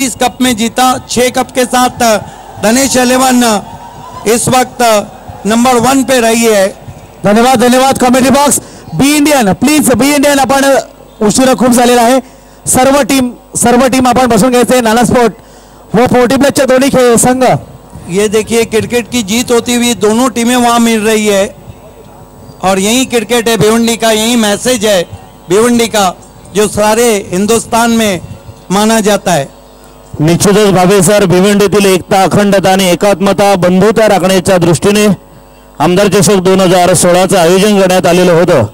35 cup में जीता। 6 cup के साथ धनेश 11 इस वक्त नंबर 1 पे रही है। धन्यवाद धन्यवाद commentary box. Be Indian please, be Indian आपण उशिरा खूप झालेला आहे। सर्व टीम आपण बसून घ्यायचे। नाना स्पोर्ट वो 40+ दोन्ही संघ। ये देखिए क्रिकेट की जीत होती हुई दोनों टीमें वहां मिल रही है और यही क्रिकेट है भिवंडी का, यही मैसेज है भिवंडी का जो सारे हिंदुस्तान में माना जाता है। निश्चितच भावे सर, भिवंडीतील एकता, अखंडता आणि एकात्मता, बंधुता राखण्याच्या दृष्टीने आमदार चषक 2016चं आयोजन करण्यात आलेलं होतं।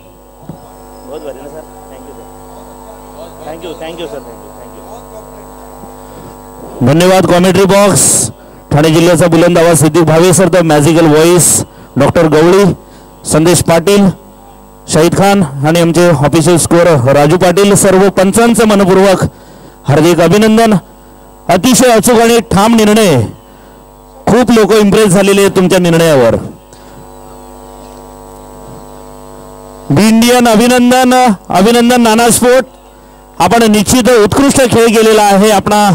धन्यवाद कॉमेंट्री बॉक्स। ठाणे जिल्ह्याचा बुलंद आवाज Siddique Bhave sir, the magical voice doctor Gawali, Sandesh Patil, Shahid Khan आणि आमचे ऑफिशियल स्कोर राजू पाटील, सर्व पंचांचं मनपूर्वक हार्दिक अभिनंदन। अतिशय अचूक आणि ठाम निर्णय, खूप लोक इम्प्रेस झालेले आहेत तुमच्या निर्णयावर। बी इंडियन अभिनंदन, अभिनंदन नाना स्पोर्ट, आपण निश्चित उत्कृष्ट खेळ केलेला आहे। आपणा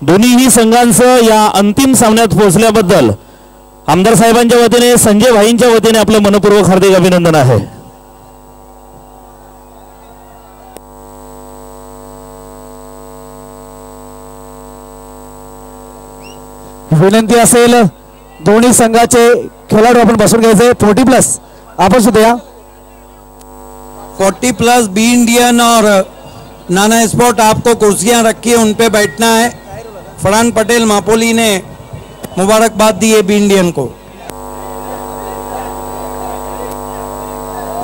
दोन्हीही संघांचं या अंतिम सामन्यात पोहोचल्याबद्दल आमदार साहेबांच्या वतीने, संजय भाईंच्या वतीने आपलं मनपूर्वक हार्दिक अभिनंदन आहे। विनंती असेल दोन्ही संघाचे खेळाडू आपण बसून घ्यायचे। 40+ आपण सुद्धा या। 40+ बी इंडियन और नाना स्पोर्ट आपको कुर्सियां रखी है, उन पे बैठना है। फरहान पटेल मापोली ने मुबारकबाद दी है बी इंडियन को।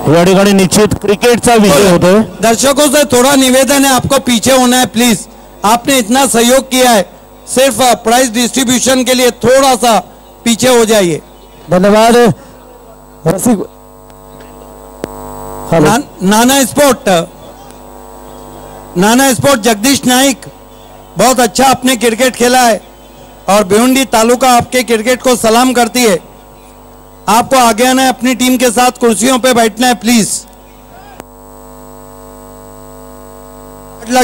या ठिकाणी निश्चित क्रिकेटचा विजय होतोय। दर्शकों से थोड़ा निवेदन है, आपको पीछे होना है प्लीज। आपने इतना सहयोग किया है, सिर्फ प्राइज डिस्ट्रीब्यूशन के लिए थोड़ा सा पीछे हो जाइए। धन्यवाद। नाना स्पोर्ट जगदीश नाइक, बहुत अच्छा आपने क्रिकेट खेला है और भिवंडी तालुका आपके क्रिकेट को सलाम करती है। आपको आगे आना है, अपनी टीम के साथ कुर्सियों पे बैठना है प्लीज।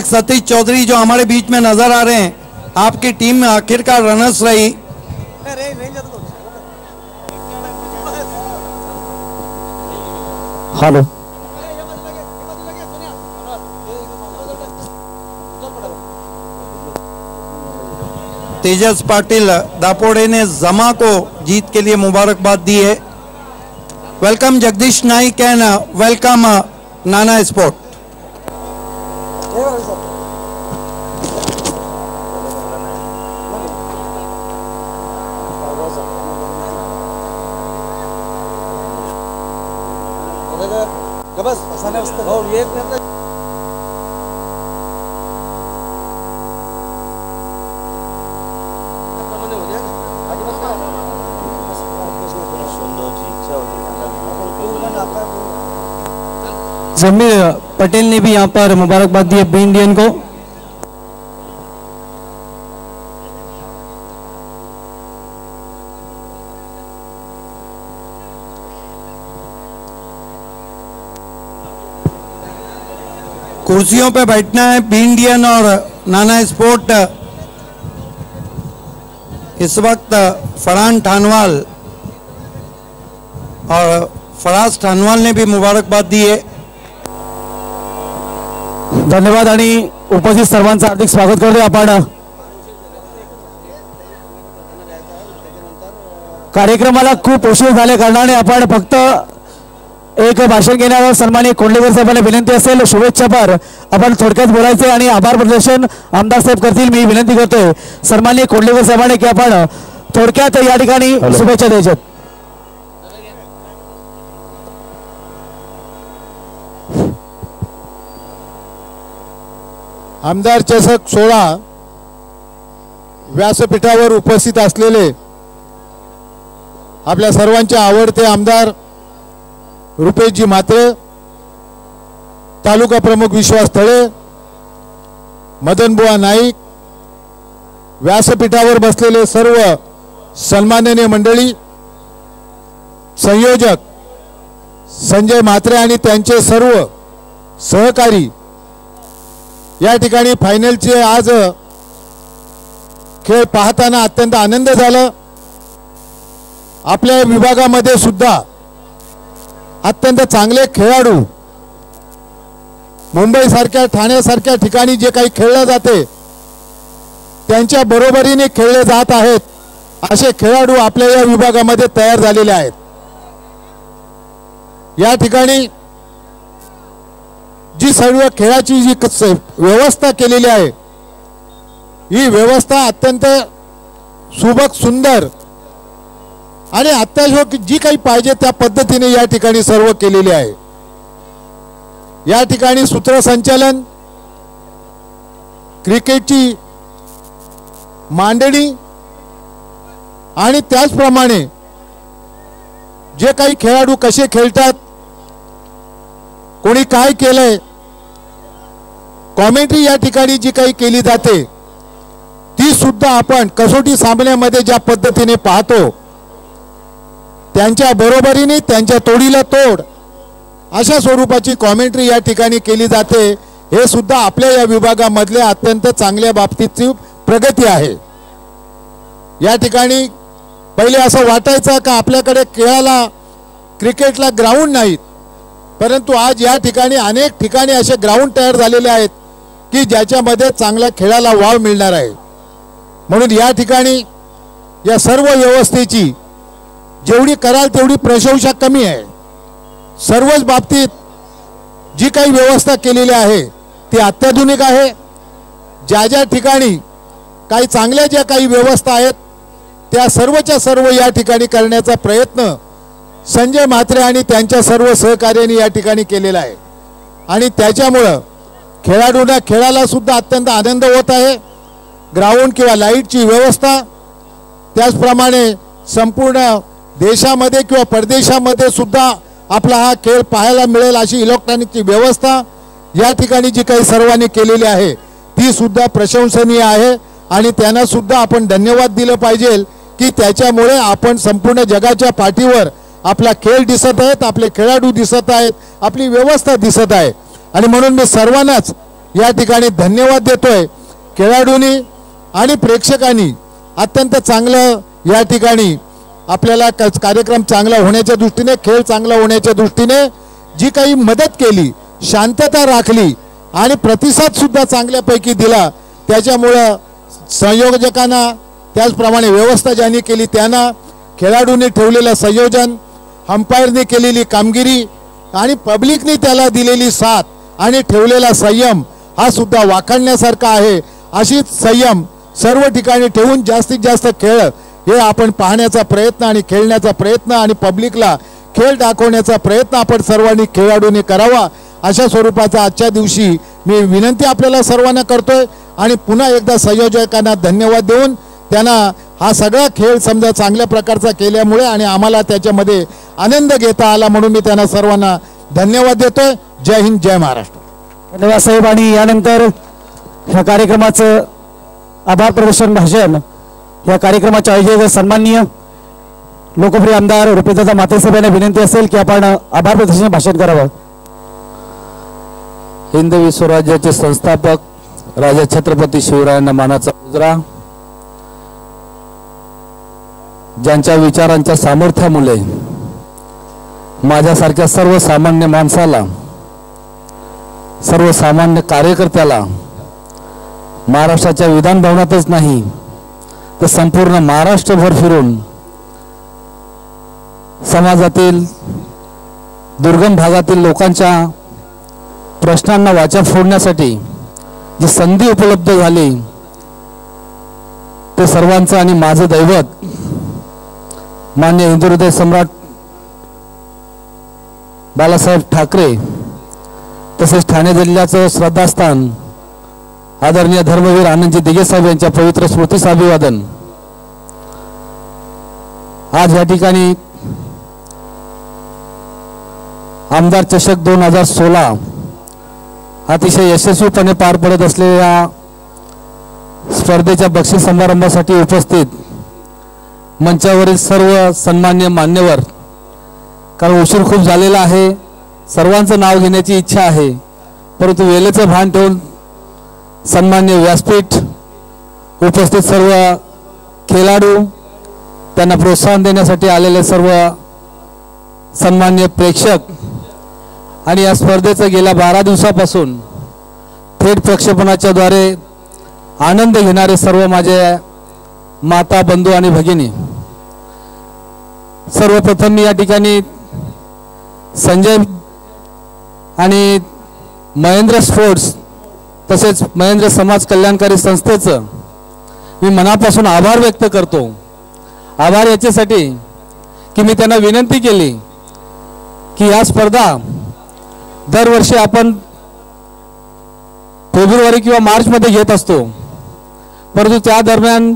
सतीश चौधरी जो हमारे बीच में नजर आ रहे हैं, आपकी टीम में आखिरकार रनर्स रही। हेलो, तेजस पाटिल दापोड़े ने जमा को जीत के लिए मुबारकबाद दी है। Welcome Jagdish Naik and welcome Nana sport. Zameer Patel ने भी यहाँ पर मुबारकबाद दी है बी इंडियन को। कुर्सियों पे बैठना है बी इंडियन और नाना स्पोर्ट। इस वक्त फरहान ठानवाल और फराज ठानवाल ने भी मुबारकबाद दी है। धन्यवाद आणि उपस्थित सर्वांचं हार्दिक स्वागत करतो। आपण कार्यक्रमाला खूप उशीर झाले कारणाने आपण फक्त एक भाषण घेण्यावर सन्माननीय कोंडलेकर साहेबांना विनंती असेल, शुभेच्छापर आपण थोडक्यात बोलायचे आणि आभार प्रदर्शन आमदार साहेब करतील। मी विनंती करतोय सन्माननीय कोंडलेकर साहेबांना की आपण थोडक्यात या ठिकाणी शुभेच्छा द्यायच्या। आमदार चषक 16 व्यासपीठावर उपस्थित असलेले आपल्या सर्वांचे आवडते आमदार रुपेशजी म्हात्रे, तालुका प्रमुख विश्वास तळे, मदनबुवा नाईक, व्यासपीठावर बसलेले सर्व सन्माननीय मंडळी, संयोजक संजय म्हात्रे आणि त्यांचे सर्व सहकारी, या ठिकाणी फायनलचे आज खेळ पाहताना अत्यंत आनंद झाला। आपल्या विभागामध्ये सुद्धा अत्यंत चांगले खेळाडू मुंबई सारख्या ठाणे सारख्या ठिकाणी जे काही खेळले जाते त्यांच्या बरोबरीने खेळले जात आहेत, असे खेळाडू आपल्या या विभागामध्ये तयार झालेले आहेत। या ठिकाणी जी सर्व खेळाची जी व्यवस्था केलेली आहे ही व्यवस्था अत्यंत सुबक सुंदर आणि अत्यावश्यक जी काही पाहिजे त्या पद्धतीने या ठिकाणी सर्व केलेले आहे। या ठिकाणी सूत्रसंचालन, क्रिकेटची मांडणी आणि त्याचप्रमाणे जे काही खेळाडू कसे खेळतात, कोणी काय केलंय, कॉमेंट्री या ठिकाणी जी काही केली जाते ती सुद्धा आपण कसोटी सामन्यामध्ये ज्या पद्धतीने पाहतो त्यांच्या बरोबरीने त्यांच्या तोडीला तोड अशा स्वरूपाची कॉमेंट्री या ठिकाणी केली जाते। हे सुद्धा आपल्या या विभागामधले अत्यंत चांगल्या बाबतीची प्रगती आहे। या ठिकाणी पहिले असं वाटायचं का आपल्याकडे खेळाला क्रिकेटला ग्राउंड नाहीत, परंतु आज या ठिकाणी अनेक ठिकाणी असे ग्राउंड तयार झालेले आहेत की ज्याच्यामध्ये चांगल्या खेळाला वाव मिळणार आहे। म्हणून या ठिकाणी या सर्व व्यवस्थेची जेवढी कराल तेवढी प्रशंसा कमी आहे। सर्वच बाबतीत जी काही व्यवस्था केलेली आहे ती अत्याधुनिक आहे। ज्या ज्या ठिकाणी काही चांगल्या ज्या काही व्यवस्था आहेत त्या सर्वच्या सर्व या ठिकाणी करण्याचा प्रयत्न संजय म्हात्रे आणि त्यांच्या सर्व सहकार्याने या ठिकाणी केलेला आहे आणि त्याच्यामुळं खेळाडूंना खेळाला सुद्धा अत्यंत आनंद होत आहे। ग्राउंड किंवा लाईटची व्यवस्था, त्याचप्रमाणे संपूर्ण देशामध्ये किंवा परदेशामध्ये सुद्धा आपला हा खेळ पाहायला मिळेल अशी इलेक्ट्रॉनिकची व्यवस्था या ठिकाणी जी काही सर्वांनी केलेली आहे ती सुद्धा प्रशंसनीय आहे आणि त्यांना सुद्धा आपण धन्यवाद दिलं पाहिजे की त्याच्यामुळे आपण संपूर्ण जगाच्या पाठीवर आपला खेळ दिसत आहेत, आपले खेळाडू दिसत आहेत, आपली व्यवस्था दिसत आहे आणि म्हणून मी सर्वांनाच या ठिकाणी धन्यवाद देतोय। खेळाडूंनी आणि प्रेक्षकांनी अत्यंत चांगलं या ठिकाणी आपल्याला कार्यक्रम चांगला होण्याच्या दृष्टीने, खेळ चांगला होण्याच्या दृष्टीने जी काही मदत केली, शांतता राखली आणि प्रतिसाद सुद्धा चांगल्यापैकी दिला, त्याच्यामुळं संयोजकांना त्याचप्रमाणे व्यवस्था ज्यांनी केली त्यांना, खेळाडूंनी ठेवलेलं संयोजन, अंपायरने केलेली कामगिरी आणि पब्लिकने त्याला दिलेली साथ आणि ठेवलेला संयम हा सुद्धा वाखाणण्यासारखा आहे। अशीच संयम सर्व ठिकाणी ठेवून जास्तीत जास्त खेळ हे आपण पाहण्याचा प्रयत्न आणि खेळण्याचा प्रयत्न आणि पब्लिकला खेळ दाखवण्याचा प्रयत्न आपण सर्वांनी खेळाडूंनी करावा अशा स्वरूपाचा आजच्या दिवशी मी विनंती आपल्याला सर्वांना करतोय आणि पुन्हा एकदा संयोजकांना धन्यवाद देऊन त्यांना हा सगळा खेळ समजा चांगल्या प्रकारचा केल्यामुळे आणि आम्हाला त्याच्यामध्ये आनंद घेता आला म्हणून मी त्यांना सर्वांना धन्यवाद देतोय। जय हिंद, जय महाराष्ट्र। धन्यवाद साहेब। आणि यानंतर ह्या कार्यक्रमाचं आभार प्रदर्शन भाषण या कार्यक्रमाचे आयोजक सन्माननीय लोकप्रिय आमदार रुपेशदादा म्हात्रे साहेब यांना विनंती असेल की आपण आभार प्रदर्शन भाषण करावं। हिंदवी स्वराज्याचे संस्थापक राजा छत्रपती शिवरायांना मानाचा मुजरा, ज्यांच्या विचारांच्या सामर्थ्यामुळे माझ्यासारख्या सर्वसामान्य माणसाला, सर्वसामान्य कार्यकर्त्याला महाराष्ट्राच्या विधान भवनातच नाही तर संपूर्ण महाराष्ट्रभर फिरून समाजातील दुर्गम भागातील लोकांच्या प्रश्नांना वाचा फोडण्यासाठी जी संधी उपलब्ध झाली ते सर्वांचं आणि माझं दैवत मान्य हिंदुहृदय सम्राट बाळासाहेब ठाकरे तसेच ठाणे जिल्ह्याचं श्रद्धास्थान आदरणीय धर्मवीर आनंदजी दिघे साहेब यांच्या पवित्र स्मृतीस अभिवादन। आज या ठिकाणी आमदार चषक 2016 अतिशय यशस्वीपणे पार पडत असलेल्या स्पर्धेच्या बक्षीस समारंभासाठी उपस्थित मंचावरील सर्व सन्मान्य मान्यवर, कारण उशीर खूप झालेला आहे, सर्वांचं नाव घेण्याची इच्छा आहे, परंतु वेळेचं भान ठेवून सन्मान्य व्यासपीठ उपस्थित सर्व खेळाडू, त्यांना प्रोत्साहन देण्यासाठी आलेले सर्व सन्माननीय प्रेक्षक आणि या स्पर्धेचं गेल्या 12 दिवसापासून थेट प्रक्षेपणाच्या द्वारे आनंद घेणारे सर्व माझे माता, बंधू आणि भगिनी, सर्वप्रथम मी या ठिकाणी संजय आणि महेंद्र स्पोर्ट्स तसेच महेंद्र समाज कल्याणकारी संस्थेचं मी मनापासून आभार व्यक्त करतो। आभार याच्यासाठी की मी त्यांना विनंती केली की या स्पर्धा दरवर्षी आपण फेब्रुवारी किंवा मार्चमध्ये घेत असतो, परंतु त्या दरम्यान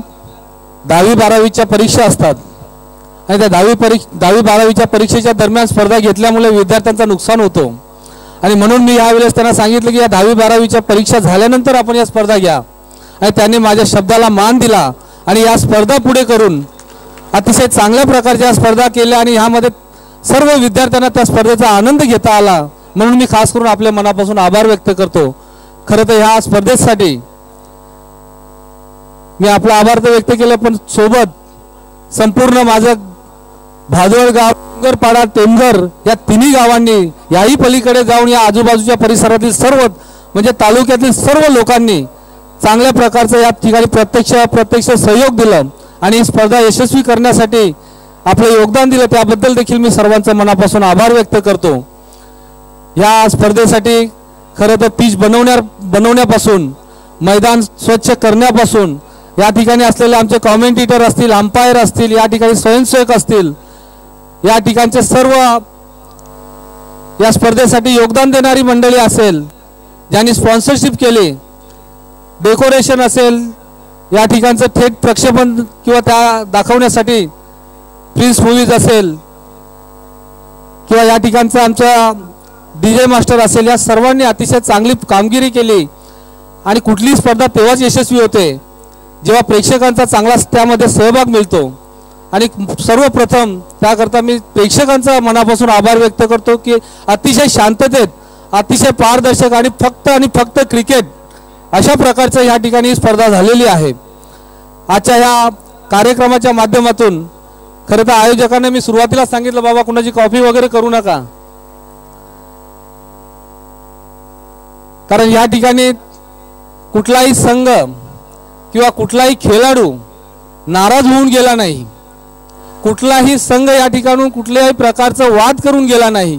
10वी-12वीच्या परीक्षा असतात आणि त्या 10वी-12वीच्या परीक्षेच्या दरम्यान स्पर्धा घेतल्यामुळे विद्यार्थ्यांचं नुकसान होतो आणि म्हणून मी यावेळेस त्यांना सांगितलं की या 10वी-12वीच्या परीक्षा झाल्यानंतर आपण या स्पर्धा घ्या आणि त्यांनी माझ्या शब्दाला मान दिला आणि या स्पर्धा पुढे करून अतिशय चांगल्या प्रकारच्या स्पर्धा केल्या आणि ह्यामध्ये सर्व विद्यार्थ्यांना त्या स्पर्धेचा आनंद घेता आला, म्हणून मी खास करून आपल्या मनापासून आभार व्यक्त करतो। खरं तर ह्या स्पर्धेसाठी मी आपला आभार तर व्यक्त केला, पण सोबत संपूर्ण माझं भादोळगाव, डोंगरपाडा, टेमघर या तिन्ही गावांनी याही पलीकडे जाऊन या आजूबाजूच्या परिसरातील सर्व म्हणजे तालुक्यातील सर्व लोकांनी चांगल्या प्रकारचं या ठिकाणी प्रत्यक्ष सहयोग दिलं आणि ही स्पर्धा यशस्वी करण्यासाठी आपलं योगदान दिलं, त्याबद्दल देखील मी सर्वांचं मनापासून आभार व्यक्त करतो। या स्पर्धेसाठी खरं तर पिच बनवण्यापासून, मैदान स्वच्छ करण्यापासून, या ठिकाणी असलेले आमचे कॉमेंटेटर असतील, अंपायर असतील, या ठिकाणी स्वयंसेवक असतील, या ठिकाणचे सर्व या स्पर्धेसाठी योगदान देणारी मंडळी असेल, ज्यांनी स्पॉन्सरशिप केली, डेकोरेशन असेल, या ठिकाणचं थेट प्रक्षेपण किंवा त्या दाखवण्यासाठी प्रिन्स मूवीज असेल किंवा या ठिकाणचा आमचा DJ मास्टर असेल, या सर्वांनी अतिशय चांगली कामगिरी केली आणि कुठलीही स्पर्धा तेव्हाच यशस्वी होते जेव्हा प्रेक्षकांचा चांगला त्यामध्ये सहभाग मिळतो आणि सर्वप्रथम त्याकरता मी प्रेक्षकांचा मनापासून आभार व्यक्त करतो की अतिशय शांततेत, अतिशय पारदर्शक आणि फक्त क्रिकेट अशा प्रकारचं या ठिकाणी स्पर्धा झालेली आहे। आजच्या या कार्यक्रमाच्या माध्यमातून खरं तर आयोजकांना मी सुरुवातीला सांगितलं, बाबा कुणाची कॉफी वगैरे करू नका, कारण या ठिकाणी कुठलाही संघ किंवा कुठलाही खेळाडू नाराज होऊन गेला नाही, कुठलाही संघ या ठिकाणून कुठल्याही प्रकारचं वाद करून गेला नाही,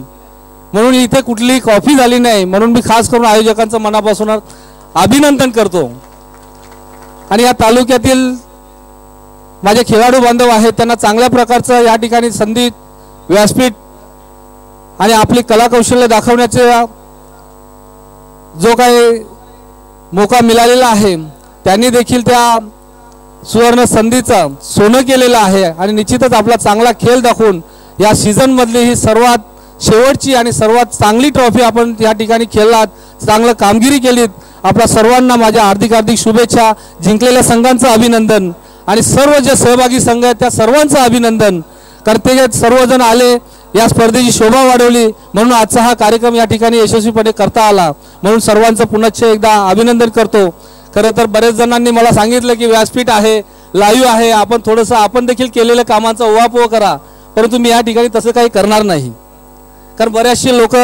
म्हणून इथे कुठलीही कॉफी झाली नाही, म्हणून मी खास करून आयोजकांचं मनापासून अभिनंदन करतो। आणि या तालुक्यातील माझे खेळाडू बांधव आहेत, त्यांना चांगल्या प्रकारचं या ठिकाणी संधी, व्यासपीठ आणि आपली कलाकौशल्य दाखवण्याचे जो काही मौका मिळालेला आहे, त्यांनी देखील त्या सुवर्ण संधीचं सोनं केलेलं आहे आणि निश्चितच आपला चांगला खेळ दाखवून या सीझनमधली ही सर्वात शेवटची आणि सर्वात चांगली ट्रॉफी आपण या ठिकाणी खेळलात, चांगलं कामगिरी केलीत। आपल्या सर्वांना माझ्या हार्दिक शुभेच्छा, जिंकलेल्या संघांचं अभिनंदन आणि सर्व जे सहभागी संघ आहेत त्या सर्वांचं अभिनंदन करते। सर्वजण आले, या स्पर्धेची शोभा वाढवली, म्हणून आजचा हा कार्यक्रम या ठिकाणी यशस्वीपणे करता आला, म्हणून सर्वांचं पुनश्च एकदा अभिनंदन करतो। खरं तर बरेच जणांनी मला सांगितलं की व्यासपीठ आहे, लाईव्ह आहे, आपण थोडंसं आपण देखील केलेल्या कामांचा उहापोह करा, परंतु मी या ठिकाणी तसं काही करणार नाही, कारण बरेचसे लोक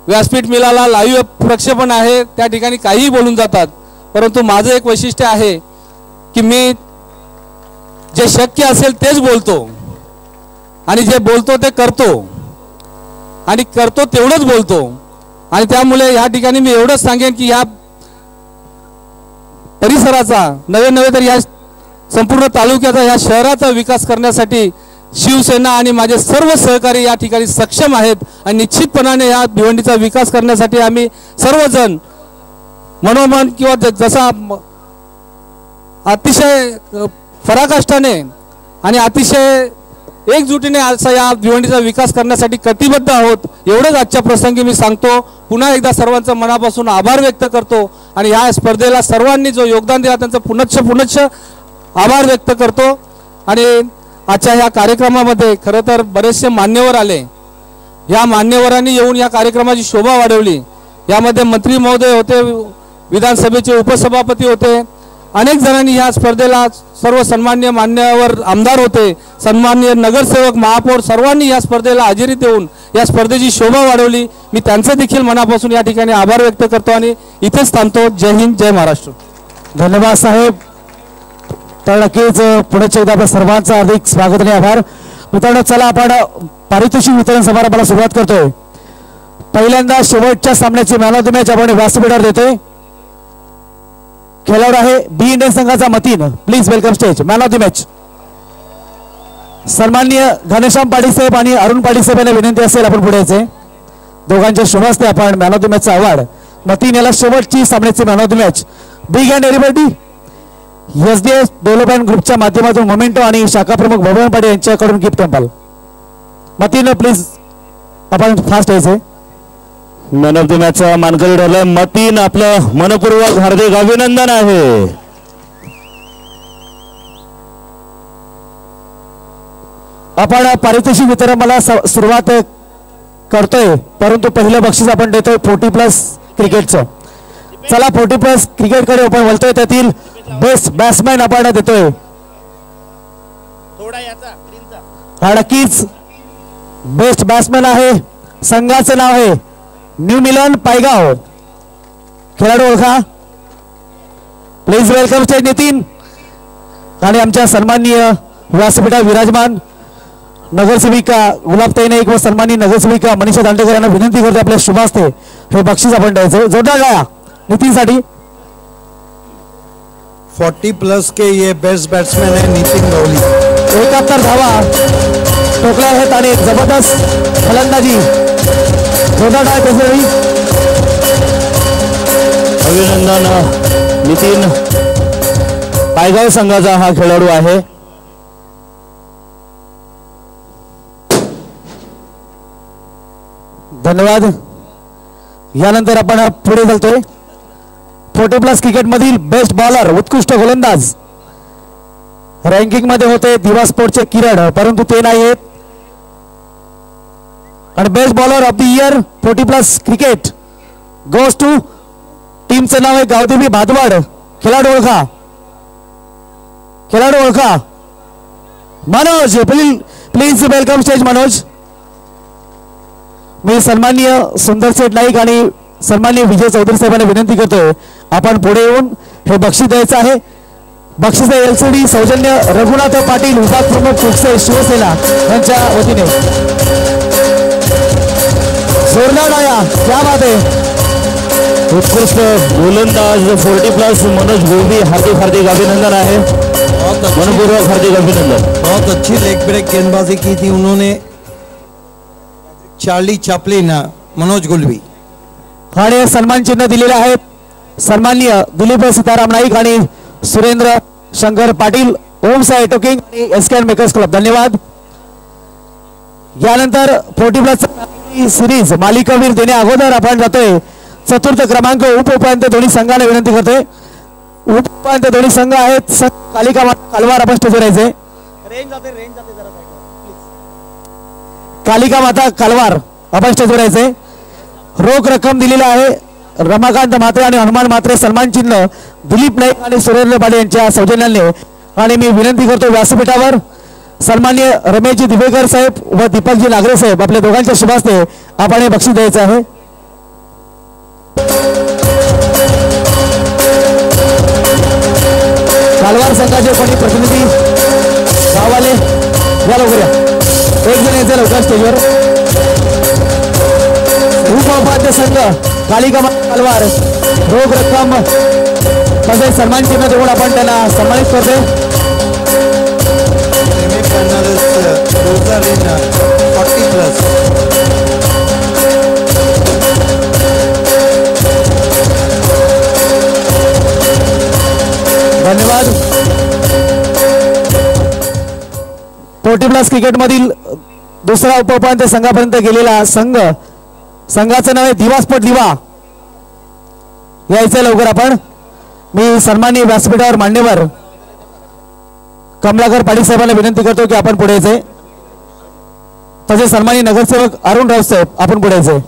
व्यासपीठ मिळाला, लाईव्ह प्रक्षेपण आहे, त्या ठिकाणी काहीही बोलून जातात, परंतु माझं एक वैशिष्ट्य आहे की मी जे शक्य असेल तेच बोलतो आणि जे बोलतो ते करतो आणि करतो तेवढंच बोलतो। आणि त्यामुळे या ठिकाणी मी एवढंच सांगेन की या परिसराचा नवे तर या संपूर्ण तालुक्याचा, या शहराचा विकास करण्यासाठी शिवसेना आणि माझे सर्व सहकारी या ठिकाणी सक्षम आहेत आणि निश्चितपणाने या भिवंडीचा विकास करण्यासाठी आम्ही सर्वजण मनोमन किंवा जसा अतिशय पराकाष्ठाने आणि अतिशय एकजुटीने असा या भिवंडीचा विकास करण्यासाठी कटिबद्ध आहोत, एवढंच आजच्या प्रसंगी मी सांगतो। पुन्हा एकदा सर्वांचं मनापासून आभार व्यक्त करतो आणि या स्पर्धेला सर्वांनी जो योगदान दिला त्यांचं पुनश्च आभार व्यक्त करतो। आणि आजच्या या कार्यक्रमामध्ये खरं तर बरेचसे मान्यवर आले, या मान्यवरांनी येऊन या कार्यक्रमाची शोभा वाढवली। यामध्ये मंत्री महोदय होते, विधानसभेचे उपसभापती होते अनेक जणांनी या स्पर्धेला सर्व सन्मान्य मान्यवर आमदार होते, सन्मान्य नगरसेवक, महापौर सर्वांनी या स्पर्धेला हजेरी देऊन या स्पर्धेची शोभा वाढवली. मी त्यांचे देखील मनापासून या ठिकाणी आभार व्यक्त करतो आणि इथेच थांबतो. जय हिंद, जय महाराष्ट्र. धन्यवाद साहेब. तर नक्कीच पुढच्या एकदा आपल्या सर्वांचं हार्दिक स्वागत आणि आभार. मित्रांनो, चला आपण पारितोषिक वितरण समारंभाला सुरुवात करतोय. पहिल्यांदा शेवटच्या सामन्याची मॅन ऑफ द मॅच आपण व्यासपीठावर देतोय. खेळाडू आहे बी इंडियन संघाचा Matin. Please welcome stage. Man of the match सन्माननीय घनश्याम पाटील साहेब आणि अरुण पाटील साहेब यांना विनंती असेल आपण पुढे यायचे. दोघांच्या शुभ हस्ते आपण मॅन ऑफ द मॅचचा अवॉर्ड मतीन याला शेवटची सामन्याची man of the match big and एरिबर्टी एसडीएस डेव्हलपमेंट ग्रुपच्या माध्यमातून मोमेंटो आणि शाखा प्रमुख भगवान पाटील यांच्याकडून गिफ्ट टेम्पल. मतीन प्लीज आपण फास्ट यायचे. मॅन ऑफ द मॅचचा मानकरी ठरलाय मतीन. आपलं मनपूर्वक हार्दिक अभिनंदन आहे. आपण पारितोषिक वितरण मला सुरुवात करतोय, परंतु पहिलं बक्षीस आपण देतोय 40+ क्रिकेटचं. चला 40+ क्रिकेटकडे आपण वळतोय. त्यातील बेस्ट बॅट्समॅन आपण देतोय. हा नक्कीच बेस्ट बॅट्समॅन आहे. संघाचं नाव आहे न्यू मिलन पायगाव. खेळाडू ओळखा. Please welcome stage Nitin. आणि आमच्या सन्माननीय व्यासपीठावर विराजमान नगरसेविका गुलाबताई नाईक व सन्माननीय नगरसेविका मनीषा दांडेकर यांना विनंती करतो आपल्या शुभ हस्ते हे बक्षीस आपण द्यायचं. जोरदार गाया नितीनसाठी. 40+ के ये बेस्ट बैट्समैन है नितिन गवली. 71 धावा ठोकल्या आहेत आणि जबरदस्त फलंदाजी. जोरदार डाय पेसरी. अभिनंदन. नितीन पायगाव संघाचा हा खेळाडू आहे. धन्यवाद. यानंतर आपण पुढे चालतोय. 40+ क्रिकेट मधील बेस्ट बॉलर उत्कृष्ट गोलंदाज रँकिंग मध्ये होते दिवा स्पोर्टचे किरण, परंतु ते नाही आहेत. आणि best bowler of the year 40+ cricket goes to टीमचं नाव आहे गावदेवी भादवाड. खेळाडू ओळखा. खेळाडू ओळखा. Manoj please welcome stage Manoj. मी सन्माननीय सुंदर सेठ नाईक आणि सन्माननीय विजय चौधरी साहेबांना विनंती करतोय आपण पुढे येऊन हे बक्षीस द्यायचं आहे. बक्षीस LCD सौजन्य रघुनाथ पाटील विभाग प्रमुख कुकसे शिवसेना यांच्या वतीने. जोरदार डाया. क्या बात है. उत्कृष्ट गोलंदाज 40+ मनोज गोबी. हार्दिक अभिनंदन आहे. मनपूर्वक हार्दिक अभिनंदन. बहुत अच्छी लेग ब्रेक गेंदबाजी की थी उन्होंने. Charlie Chaplin, Manoj Gulvi. आणि सन्मान चिन्ह दिलेले आहेत सन्माननीय दिलीप सीताराम नाईक आणि सुरेंद्र शंकर पाटील, ओम साई टोकिंग आणि एसके मेकर्स क्लब. धन्यवाद. यानंतर 40+ सिरीज मालिकावीर देण्या अगोदर आपण जातोय चतुर्थ क्रमांक उपउपांत्य दोन्ही संघाला विनंती करतोय. उपउपांत्य दोन्ही संघ आहेत कालिका कालवार. आपण स्टेजवर यायचे. कालिका माता कालवार आपण स्टेजवर यायचे. रोख रक्कम दिलेली आहे रमाकांत म्हात्रे आणि हनुमान म्हात्रे. सन्मान चिन्ह दिलीप नाईक आणि सुरेंद्र पाटील यांच्या सौजन्याने. आणि मी विनंती करतो व्यासपीठावर सन्माननीय रमेशजी दिवेकर साहेब व दीपकजी नागरे साहेब आपल्या दोघांच्या शुभ हस्ते आपण हे बक्षीस द्यायचं आहे. कालवार संघाचे कोणी प्रतिनिधी गाववाले या लवकर या. एक जण यायचं लवकर स्टेजवर. उपउपांत्य संघ कालिका कालवार रोख रक्कम मध्ये सन्मान चिन्ह देऊन आपण त्यांना सन्मानित करतोय. 40+. धन्यवाद. 40+ क्रिकेट मधील दुसरा उपउपांत्य संघापर्यंत गेलेला संघाचं नाव आहे दिवा स्पोर्ट दिवा. यायचं लवकर आपण. मी सन्माननीय व्यासपीठावर मान्यवर कमलाकर पाटील साहेबांना विनंती करतो की आपण पुढे यायचे. तसेच सन्माननीय नगरसेवक अरुण राव साहेब आपण पुढे यायचे.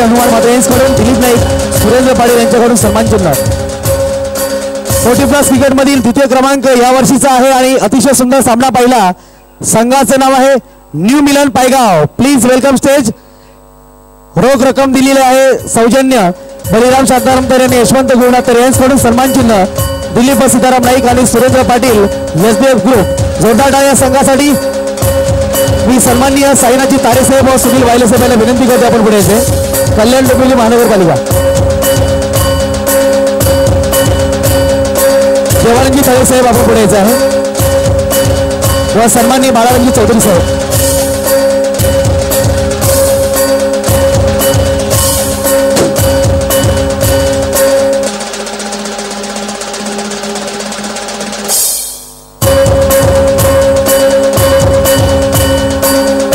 मात्रे हनुमान मात्रे यांच्याकडून दिलीप नाईक सुरेंद्र पाटील यांच्याकडून सन्मान चिन्ह 40+ क्रिकेटमधील द्वितीय क्रमांक या वर्षीचा आहे आणि अतिशय सुंदर सामना पाहिला. संघाचं नाव आहे new Milan Paygaon. Please welcome stage. रोख रक्कम दिलेली आहे सौजन्य बलिराम शांताराम तर यांनी यशवंत गुरुनाथ तर यांच्याकडून सन्मान चिन्ह दिलीप सीताराम नाईक आणि सुरेंद्र पाटील एसबीएफ ग्रुप. जोरदार टाळ्या संघासाठी. मी सन्माननीय साईनाथजी तारेसाहेब व सुनील वायले साहेबांना विनंती करते आपण पुढे यायचे. कल्याण डोंबिवली महानगरपालिका. देवानंदजी तारेसाहेब आपण पुढे यायचे आहे व सन्माननीय बाळारामजी चौधरी साहेब.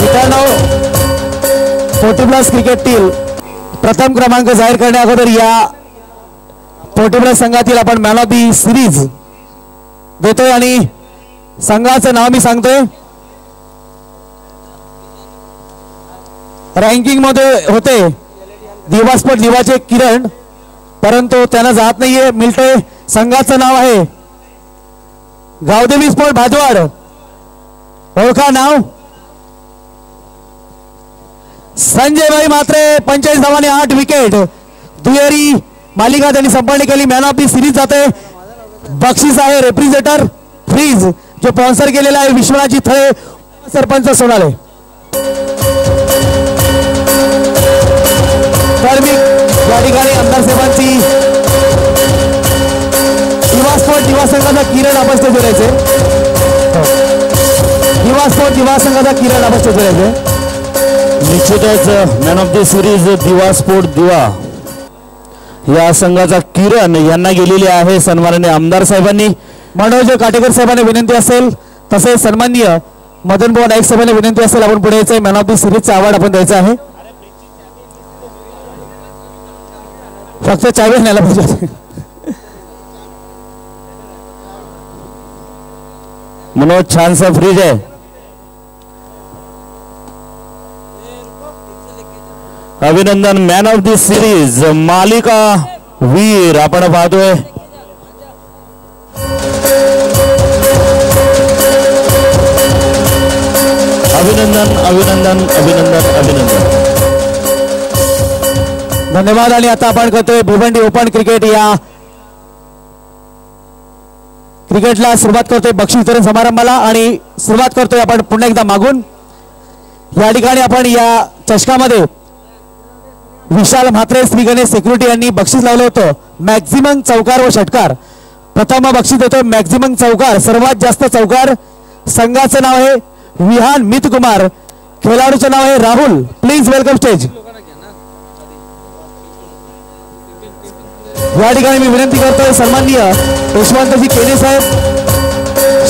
मित्रांनो 40+ क्रिकेटतील प्रथम क्रमांक जाहीर करण्या अगोदर या 40+ संघातील आपण मॅन ऑफ दी सिरीज देतोय आणि संघाचं नाव मी सांगतोय. रँकिंग मध्ये होते दिवास्पट दिवाचे किरण परंतु त्यांना जात नाहीये मिळतोय. संघाचं नाव आहे गावदेवी स्पोर्ट भाजवाड. ओळखा नाव संजय भाई मात्रे 45 धावांनी 8 विकेट. दुहेरी मालिका त्यांनी संपन्न केली. मॅन ऑफ दी सिरीज जाते. बक्षीस आहे रेफ्रिजरेटर फ्रीज जो स्पॉन्सर केलेला आहे विश्वनाथजी थळे सरपंच सोनाले. तर मी या ठिकाणी आमदार साहेबांची दिवा स्पोर्ट दिवा संघाचा किरण आपण स्टेज करायचे. दिवा स्पोर्ट दिवा संघाचा किरण आपण स्टेज करायचे. निश्चितच मॅन ऑफ द सिरीज दिवा स्पोर्ट दिवा या संघाचा किरण यांना गेलेली आहे सन्माननीय आमदार साहेबांनी. मनोज काटेकर साहेबांना विनंती असेल तसेच सन्माननीय मदन भाऊ नाईक साहेबांना विनंती असेल आपण पुढे यायचं. मॅन ऑफ द सिरीजचा अवॉर्ड आपण द्यायचा आहे. फक्त चावी न्यायला पाहिजे. मनोज छानसा फ्रीज आहे. अभिनंदन मॅन ऑफ द सिरीज मालिका वीर आपण पाहतोय. अभिनंदन अभिनंदन अभिनंदन अभिनंदन. धन्यवाद. आणि आता आपण करतोय भिवंडी ओपन क्रिकेट या क्रिकेटला सुरुवात करतोय बक्षीस वितरण समारंभाला आणि सुरुवात करतोय आपण पुन्हा एकदा मागून. या ठिकाणी आपण या चषकामध्ये विशाल म्हात्रे श्री गणेश सिक्युरिटी यांनी बक्षीस लावलं होतं मॅक्झिमम चौकार व षटकार. प्रथम बक्षीस देतोय मॅक्झिमम चौकार सर्वात जास्त चौकार. संघाचं नाव आहे विहान मित कुमार. खेळाडूचं नाव आहे राहुल. Please welcome stage. या ठिकाणी मी विनंती करतोय सन्माननीय यशवंतजी केने साहेब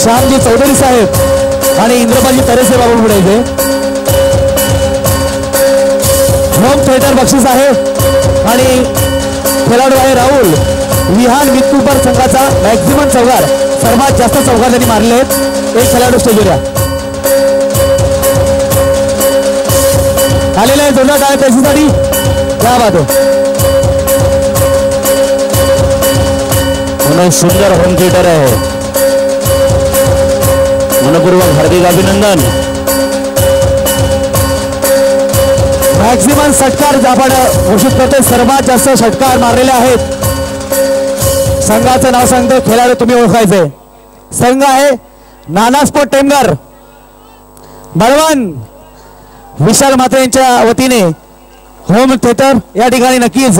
श्यामजी चौधरी साहेब आणि इंद्रपालजी तरेसे बाबू पुढे येते. होम थिएटर बक्षीस आहे आणि खेळाडू आहे राहुल. विहान मित कुमार संघाचा मॅक्झिमम चौकार सर्वात जास्त चौकार त्यांनी मारले आहेत. एक खेळाडू स्टेजवर या आलेला आहे. जोरदार टाळ्या पैसेसाठी क्या बात आहे. सुंदर होम थिएटर आहे. मनपूर्वक हार्दिक अभिनंदन. मॅक्झिमम षटकार आपण घोषित करतोय. सर्वात जास्त षटकार मारलेले आहेत. संघाचं नाव सांगतो. खेळाडू तुम्ही ओळखायचे. संघ आहे नाना स्पोर्ट टेमगर बळवण. विशाल म्हात्रे यांच्या वतीने होम थिएटर या ठिकाणी नक्कीच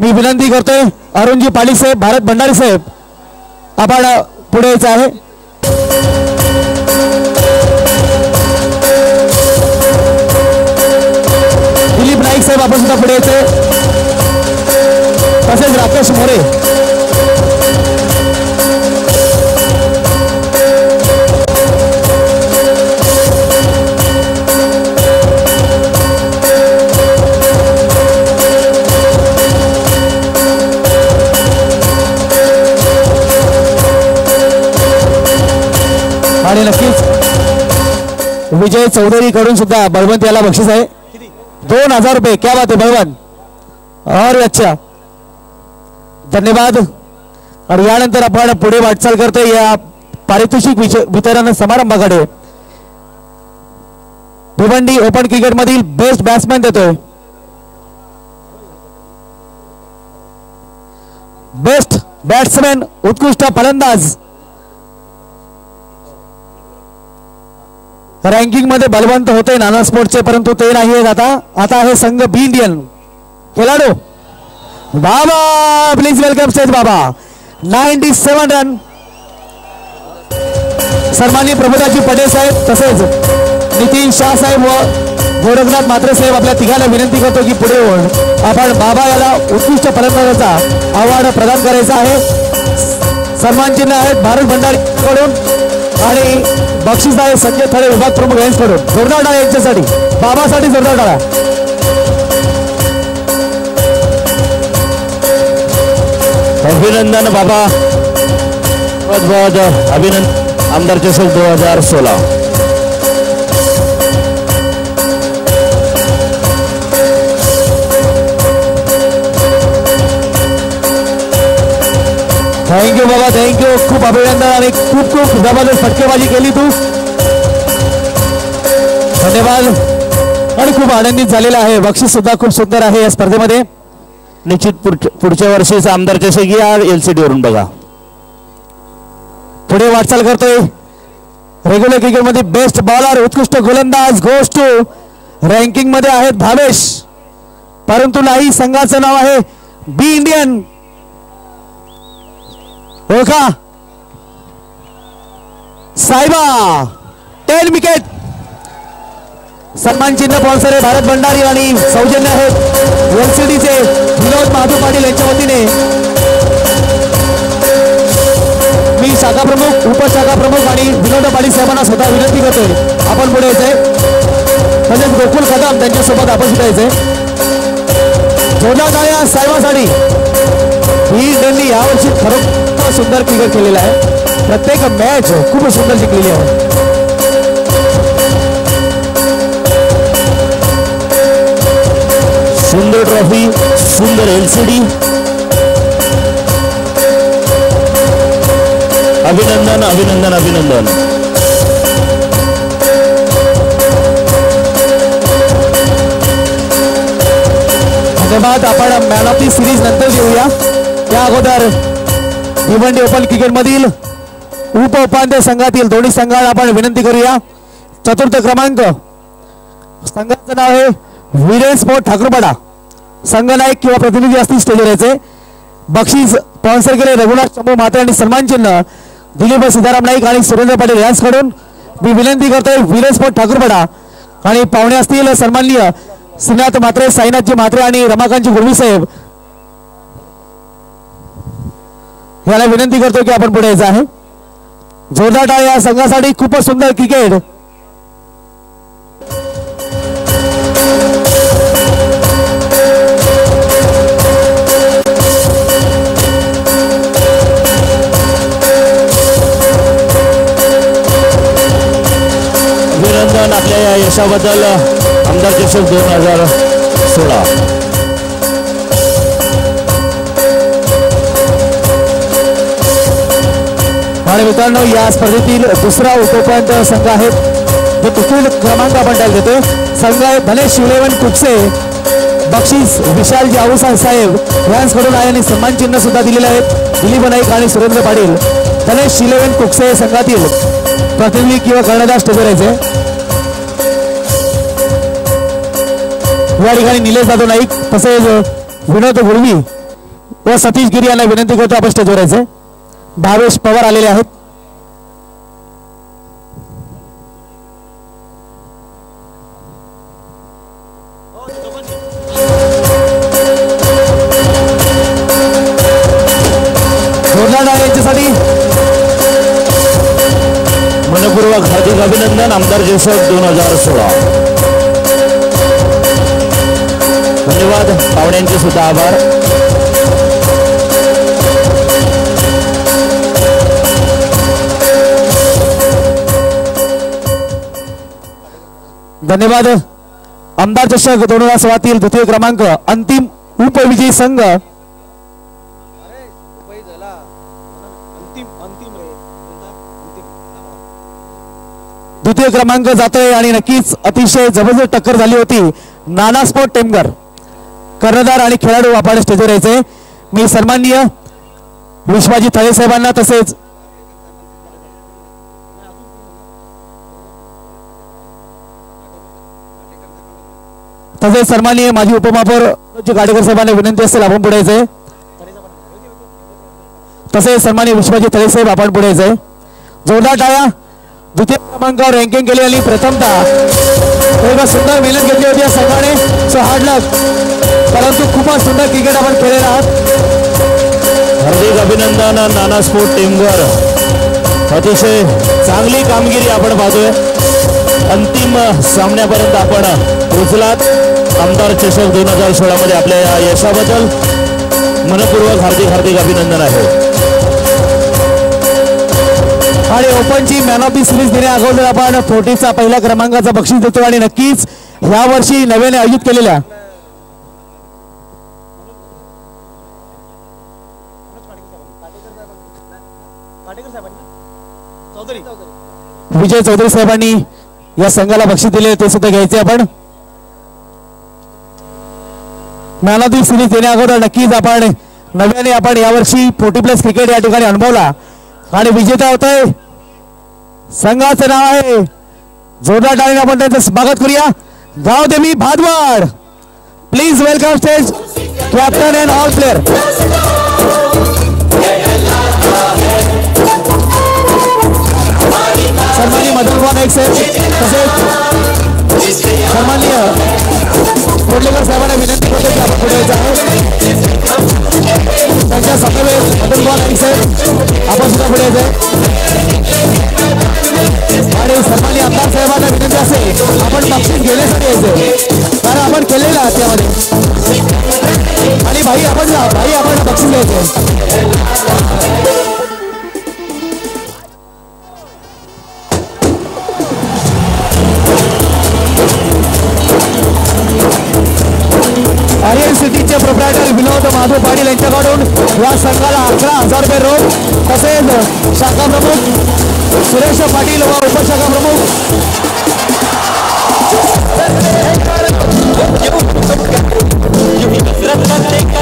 मी विनंती करतोय अरुणजी पाटील साहेब भारत भंडारी साहेब आपण पुढे यायचं आहे. दिलीप नाईक साहेब आपण सुद्धा पुढे यायचे. तसेच राकेश मोरे. आणि नक्कीच विजय चौधरी कडून सुद्धा बळवंत याला बक्षीस आहे 2000 रुपये. क्या बात आहे बळवंत. और अच्छा, धन्यवाद. आणि यानंतर आपण पुढे वाटचाल करतोय या पारितोषिक वितरण समारंभाकडे. भिवंडी ओपन क्रिकेट मधील बेस्ट बॅट्समॅन देतोय, बेस्ट बॅट्समॅन उत्कृष्ट फलंदाज. रँकिंग मध्ये बलवंत होते नाना स्पोर्ट्सचे, परंतु ते नाही आहेत आता आहे संघ बी इंडियन. खेळाडू बाबा, प्लीज वेलकम स्टेज बाबा. 97 रन. सन्माननीय प्रभुदाजी पटेल साहेब तसेच नितीन शाह साहेब व गोरखनाथ म्हात्रे साहेब आपल्या तिघांना विनंती करतो की पुढे येऊन आपण बाबा याला उत्कृष्ट फलंदाजाचा अवॉर्ड प्रदान करायचा आहे. सन्मान चिन्ह आहेत भारत भंडारी कडून आणि बक्षीस आहे संजय थळे विभाग प्रमुख यांच्याकडून. जोरदार टाळ्या यांच्यासाठी, बाबासाठी जोरदार टाळ्या. अभिनंदन बाबा, बहुत बहुत अभिनंदन. आमदार चषक 2016. थँक्यू बाबा, थँक्यू. खूप अभिनंदन आणि खूप खूप जबरदस्त फटकेबाजी केली तू. धन्यवाद. आणि खूप आनंदित झालेला आहे. बक्षीस सुद्धा खूप सुंदर आहे या स्पर्धेमध्ये. निश्चित पुढच्या वर्षीचा आमदार चषक या LCD वरून बघा. पुढे वाटचाल करतोय रेग्युलर क्रिकेट मध्ये बेस्ट बॉलर उत्कृष्ट गोलंदाज गोस टू. रँकिंग मध्ये आहेत भावेश, परंतु नाही संघाचं नाव आहे बी इंडियन. हो का साहेबा, 10 विकेट. सन्मान चिन्ह स्पॉन्सर आहे भारत भंडारी आणि सौजन्य आहेत LCD चे विनोद महादेव पाटील यांच्या वतीने. मी शाखा प्रमुख, उपशाखा प्रमुख आणि विनोद पाटील साहेबांना स्वतः विनंती करतोय आपण पुढे यायचंय. म्हणजे गोकुल कदम त्यांच्यासोबत आपण सुद्धा यायचंय. जोरदार टाळ्या साहेबांसाठी. ही इंडियननी यावर्षी खरोखर सुंदर क्रिकेट खेळलेला आहे. प्रत्येक मॅच खूप सुंदर जिंकलेली आहे. सुंदर ट्रॉफी, सुंदर LCD. अभिनंदन अभिनंदन अभिनंदन. धन्यवाद. आपण मॅन ऑफ दी सिरीज नंतर घेऊया. त्या अगोदर भिवंडी ओपन क्रिकेट मधील उप उपांत्य संघातील दोन्ही संघाला आपण विनंती करूया. चतुर्थ क्रमांक संघाचं नाव आहे वीरेन स्पोर्ट ठाकूरपाडा. संघ नायक किंवा प्रतिनिधी असतील स्टेजवर यायचे. बक्षीस स्पॉन्सर केले रघुनाथ शंभू म्हात्रे आणि सन्मान चिन्ह दिलीप सीताराम नाईक आणि सुरेंद्र पाटील यांच्याकडून. मी विनंती करतोय वीरेन स्पोर्ट ठाकूरपाडा आणि पाहुणे असतील सन्माननीय श्रीनाथ म्हात्रे, साईनाथजी म्हात्रे आणि रमाकांतजी गुरवी साहेब याला विनंती करतो की आपण पुढे यायचं आहे. जोरदार टाळ्या या संघासाठी. खूपच सुंदर क्रिकेट. अभिनंदन आपल्या या यशाबद्दल आमदार चषक 2016. आणि मित्रांनो या स्पर्धेतील दुसरा उपोपांत्य संघ आहे जो तुकूल क्रमांक आपण त्याला देतोय. संघ आहे धनेश शिवलेवन कुकसे. बक्षीस विशालजी आऊसा साहेब यांच्याकडून आहे आणि सन्मान चिन्ह सुद्धा दिलेले आहेत दिलीप नाईक आणि सुरेंद्र पाटील. धनेश शिवलेवन कुकसे संघातील प्रतिनिधी किंवा कर्णधार स्टेजवर यायचे. या ठिकाणी निलेश जाधव नाईक तसेच विनोद गुरवी व सतीश गिरी यांना विनंती करतो आपण स्टेजवर यायचे. भावेश पवार आलेले आहेत. यांच्यासाठी मनपूर्वक हार्दिक अभिनंदन. आमदार चषक 2016. धन्यवाद. पाहुण्यांचे सुद्धा आभार. धन्यवाद. आमदार चषक 2016 द्वितीय क्रमांक अंतिम उपविजयी संघ द्वितीय क्रमांक जातोय आणि नक्कीच अतिशय जबरदस्त टक्कर झाली होती. नाना स्पोर्ट टेमघर कर्णधार आणि खेळाडू आपण स्टेजवर यायचे. मी सन्माननीय विश्वाजी थळे साहेबांना तसेच सन्माननीय माजी उपमहापौर गाडेकर साहेबांना विनंती असेल आपण पुढे यायचे. तसेच सन्माननीय विश्वाजी थळे साहेब आपण पुढे यायचे. जोरदार टाळ्या. द्वितीय क्रमांकावर रँकिंग केली आणि प्रथमतः सुंदर मेहनत घेतली होती या संघाने. सो हार्ड लक, परंतु खूपच सुंदर क्रिकेट आपण खेळलेला आहात. हार्दिक अभिनंदन नाना स्पोर्ट टीमवर. अतिशय चांगली कामगिरी आपण पाहतोय. अंतिम सामन्यापर्यंत आपण पोहोचलात. आमदार चषक 2016 मध्ये आपल्या या यशाबद्दल मनपूर्वक हार्दिक अभिनंदन आहे. आणि ओपनची मॅन ऑफ द सिरीज देण्या अगोदर आपण 40चा पहिल्या क्रमांकाचा बक्षीस देतो. आणि नक्कीच ह्या वर्षी नव्याने आयोजित केलेल्या विजय चौधरी साहेबांनी या संघाला बक्षीस दिले ते सुद्धा घ्यायचे आपण. मॅन ऑफ द सिरीज देण्या अगोदर नक्कीच आपण नव्याने आपण यावर्षी 40+ क्रिकेट या ठिकाणी अनुभवला. आणि विजेता होतोय संघाचं नाव आहे, जोरदार टाळीने आपण त्यांचं स्वागत करूया, Gavdevi Bhadwad. Please welcome stage captain and all player. सन्माननीय मदन नाईक साहेब तसेच सन्माननीय कोडलेकर साहेबांना विनंती करतो की आपण पुढे यायचं आहे. त्यांच्या समवेत मदन नाईक साहेब आपण सुद्धा पुढे यायचं. आणि सन्माननीय आमदार साहेबांना विनंती असेल आपण बक्षीस घेण्यासाठी यायचं, कारण आपण केलेलं आहात त्यामध्ये. आणि भाई आपण बक्षीस घ्यायचं. आर्यन सिटीचे प्रोप्रायटर विनोद माधव पाटील यांच्याकडून या संघाला 11,000 रुपये रोख, तसेच शाखा प्रमुख सुरेश पाटील व उपशाखा प्रमुख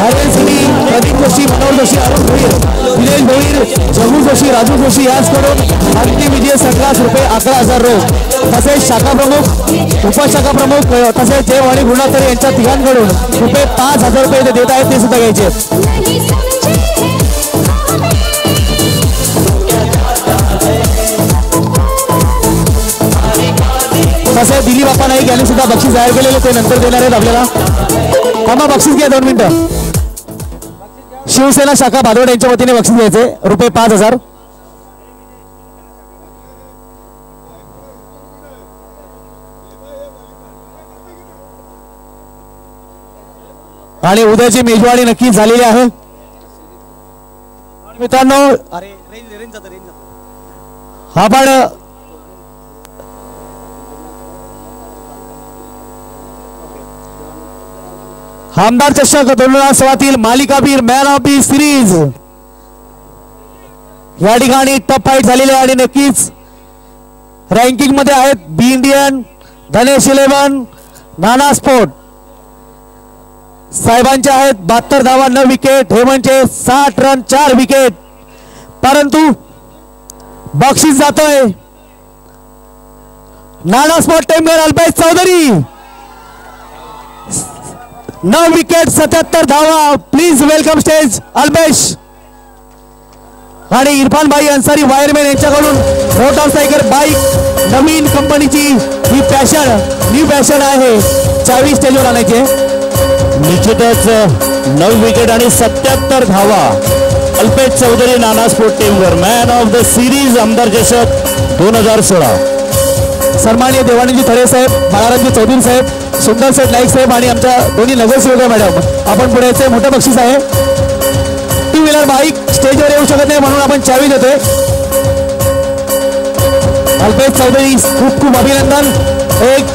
आर्यन सिटी प्रदीप जोशी, मनोहर जोशी, अरुण भोईर, दिनेश भोईर, जगू जोशी, राजू जोशी यांच्याकडून अंतिम विजय संघास रुपये 11,000 रोख, तसेच शाखा प्रमुख उपशाखा प्रमुख तसेच जय वाणी गुणाकर यांच्या तिघांकडून रुपये 5,000 रुपये देत आहेत ते सुद्धा घ्यायचे. तसेच दिलीप बाप्पा नाईक यांनी सुद्धा बक्षीस जाहीर केलेले ते नंतर देणार आहेत आपल्याला. थांबा, बक्षीस घ्या 2 मिनिटं. शिवसेना शाखा भादवड यांच्या वतीने बक्षीस घ्यायचे रुपये 5,000. आणि उद्याची मेजवानी नक्की झालेली आहे मित्रांनो. आपण आमदार चषक 2016 मालिकावीर मॅन ऑफ दी सिरीज या ठिकाणी टॉप फाईट झालेली आहे. आणि नक्कीच रँकिंग मध्ये आहेत बी इंडियन, धनेश 11, नाना स्पोर्ट साहेबांचे आहेत 72 धावा 9 विकेट, हेमंतचे 60 रन 4 विकेट. परंतु बक्षीस जातोय नाना स्पोर्ट टेमघर अल्पेश चौधरी 9 विकेट 77 धावा. Please welcome stage Alpesh. आणि इरफान भाई अन्सारी वायरमॅन यांच्याकडून मोटरसायकल बाईक नवीन कंपनीची ही न्यू पॅशन आहे, 40 स्टेजवर आणायचे. निश्चितच 9 विकेट आणि 77 धावा. अल्पेश चौधरी नाना स्पोर्ट टीमवर मॅन ऑफ द सिरीज आमदार चषक 2016. सन्माननीय देवानंदजी थळे साहेब, बाळारामजी चौधरी साहेब, सुंदर सेठ नाईक साहेब आणि आमच्या दोन्ही नगरसेवक मॅडम आपण पुढे यायचे. मोठं बक्षीस आहे. 2 व्हीलर बाईक स्टेजवर येऊ शकत नाही म्हणून आपण चावी देतोय. अल्पेश चौधरी खूप खूप अभिनंदन. एक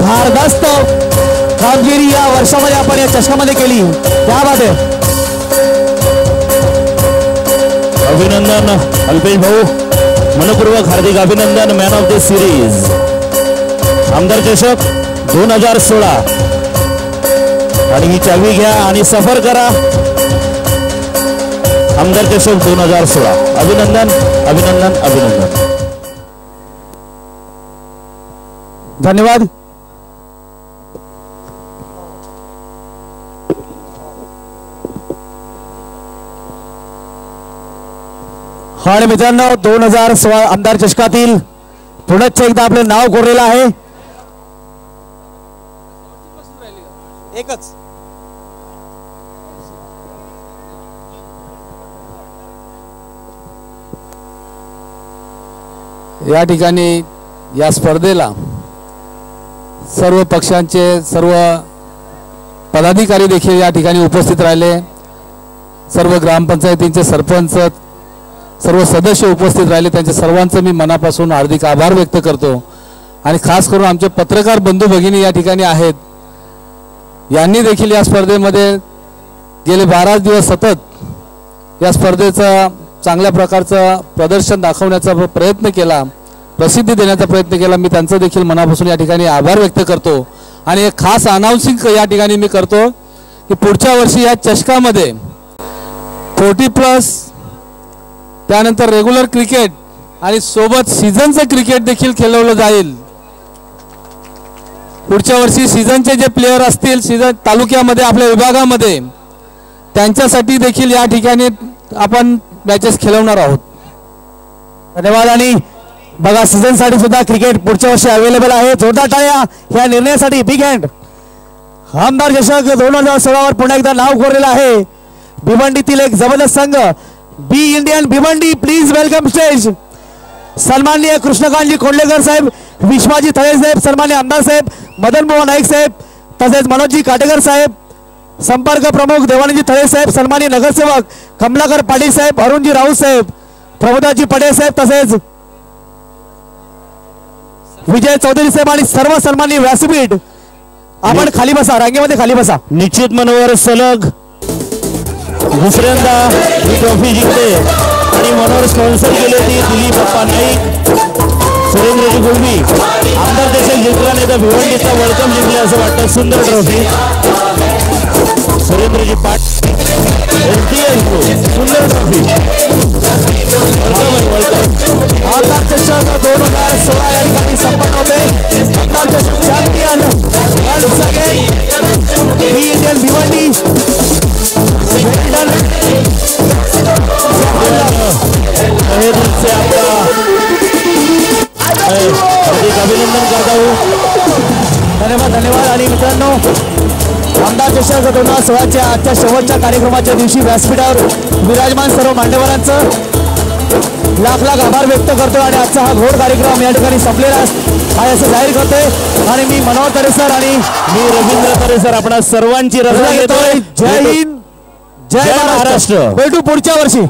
भारदस्त कामगिरी या वर्षामध्ये आपण या चषकामध्ये केली, त्या बात आहे. अभिनंदन अल्पेश भाऊ, मनपूर्वक हार्दिक अभिनंदन. मॅन ऑफ द सिरीज आमदार चषक 2016 आणि ही चावी घ्या आणि सफर करा. आमदार चषक 2016. अभिनंदन अभिनंदन अभिनंदन. धन्यवाद. आणि मित्रांनो 2016 आमदार चषकातील पुनश्च एकदा आपलं नाव कोरलेलं आहे. एकच या ठिकाणी या स्पर्धेला सर्व पक्षांचे सर्व पदाधिकारी देखील या ठिकाणी उपस्थित राहिले. सर्व ग्रामपंचायतींचे सरपंच, सर्व सदस्य उपस्थित राहिले. त्यांच्या सर्वांचं मी मनापासून हार्दिक आभार व्यक्त करतो. आणि खास करून आमचे पत्रकार बंधू भगिनी या ठिकाणी आहेत. यांनी देखील या स्पर्धेमध्ये गेले 12 दिवस सतत या स्पर्धेचा चांगल्या प्रकारचं प्रदर्शन दाखवण्याचा प्रयत्न केला, प्रसिद्धी देण्याचा प्रयत्न केला. मी त्यांचं देखील मनापासून या ठिकाणी आभार व्यक्त करतो. आणि एक खास अनाउन्सिंग या ठिकाणी मी करतो की पुढच्या वर्षी या चषकामध्ये 40+ त्यानंतर रेग्युलर क्रिकेट आणि सोबत सीझनचं क्रिकेट देखील खेळवलं जाईल. पुढच्या वर्षी सीझनचे जे प्लेयर असतील सीझन तालुक्यामध्ये आपल्या विभागामध्ये, त्यांच्यासाठी देखील या ठिकाणी आपण मॅचेस खेळवणार आहोत. धन्यवाद. आणि बघा सीझन साठी सुद्धा क्रिकेट पुढच्या वर्षी अवेलेबल आहे. जोरदार टाळ्या ह्या निर्णयासाठी. Big hand. आमदार चषक 2016 वर पुन्हा एकदा नाव कोरलेलं आहे. भिवंडीतील एक जबरदस्त संघ B Indian Bhiwandi. Please welcome stage. सन्माननीय कृष्णकांतजी कोंडलेकर साहेब, विश्वाजी थळे साहेब, सन्माननीय आमदार साहेब मदन मोहन नाईक साहेब, तसेच मनोजजी काटेकर साहेब, संपर्क प्रमुख देवानंदजी थळे साहेब, सन्माननीय नगरसेवक कमलाकर पाटील साहेब, अरुणजी राऊत साहेब, प्रभुदासजी पटेल साहेब, तसेच विजय चौधरी साहेब आणि सर्व सन्माननीय व्यासपीठ. आपण खाली बसा, रांगेमध्ये खाली बसा. निश्चित मनोवर सलग दुसऱ्यांदा ही ट्रॉफी जिंकते आणि मनोहर स्पॉन्सर केले ती दिलीप बाप्पा नाईक, सुरेंद्रजी गुळवी. आमदार चषक जिंकल्याने तर भिवंडीचा वेलकम जिंकले असं वाटतं. सुंदर ट्रॉफी सुरेंद्रजी पाट सुंदर ट्रॉफी. आमदार चषक 2016 या ठिकाणी संपन्न होते. आमदार चषक चॅम्पियन बी इंडियन भिवंडी. अभिनंदन करता हूँ. धन्यवाद धन्यवाद. आणि मित्रांनो आमदार चषक 2016च्या आजच्या शेवटच्या कार्यक्रमाच्या दिवशी व्यासपीठावर विराजमान सर्व मान्यवरांचं लाख लाख आभार व्यक्त करतो. आणि आजचा हा घोड कार्यक्रम या ठिकाणी संपलेला आहे असं जाहीर करतोय. आणि मी मनोहर तरे सर आणि मी रवींद्र तरे सर आपणा सर्वांची रजा घेतोय. जय हिंद, जय महाराष्ट्र. भेटू पुढच्या वर्षी.